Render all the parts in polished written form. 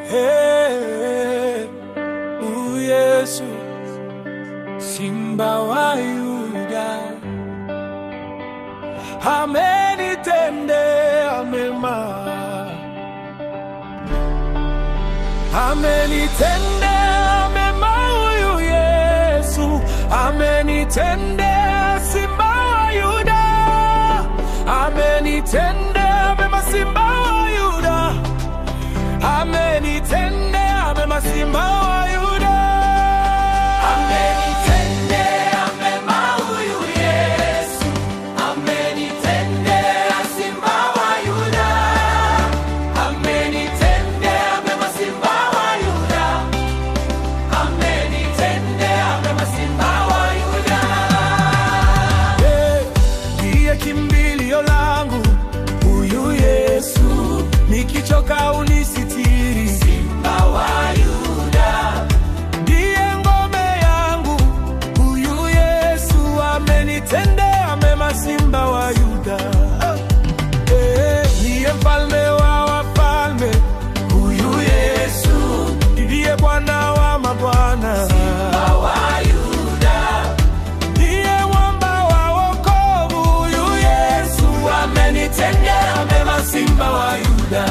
Hey, Yesu, Simba wa Yuda, amenitendea mema, amenitendea mema huyu Yesu, amenitendea Simba wa Yuda, amenitendea mema Simba wa Yuda, amenitendea mema Simba wa Yuda, amenitendea mema huyu Yesu, amenitendea Simba wa Yuda, amenitendea mema Simba wa Yuda, amenitendea mema Simba wa Yuda. Ndiye kimbilio langu huyu Yesu, nikichoka unisitiri. Simba wa Yuda ndiye ngome yangu, huyu Yesu amenitendea mema. Simba wa Yuda, ndiye mfalme wa wafalme, huyu Yesu ndiye Bwana wa mabwana. Simba wa Yuda ndiye mwamba wa wokovu, huyu Yesu amenitendea mema. Simba wa Yuda,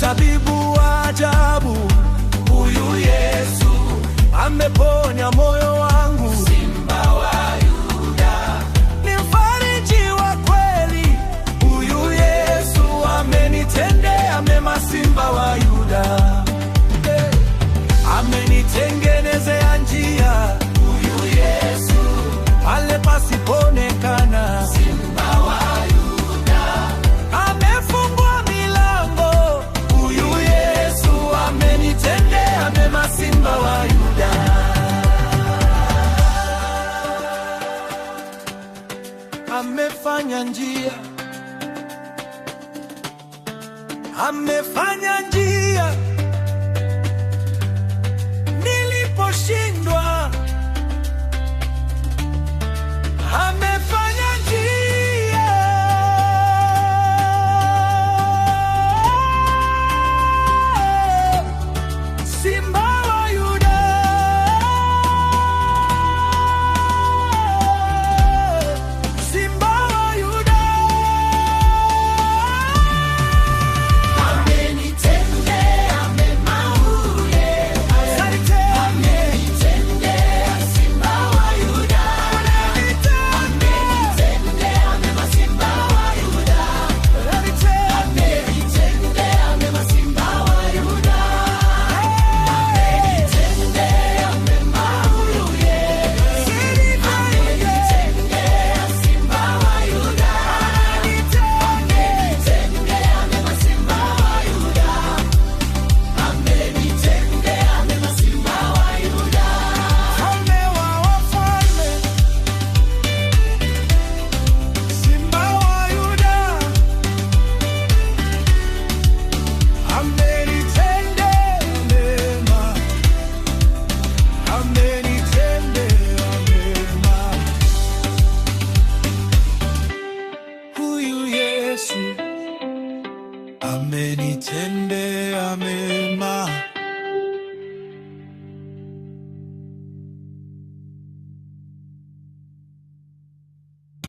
tabibu wa ajabu, huyu Yesu ameponya moyo wangu. Simba wa Yuda ni mfariji wa kweli, huyu Yesu amenitendea mema. Simba wa Yuda, amenitengenezea njia, huyu Yesu pale pasipoonekana. Simba wa Yuda amefungua milango, huyu Yesu amenitendea mema. Simba wa Yuda, amefanya njia, amefanya njia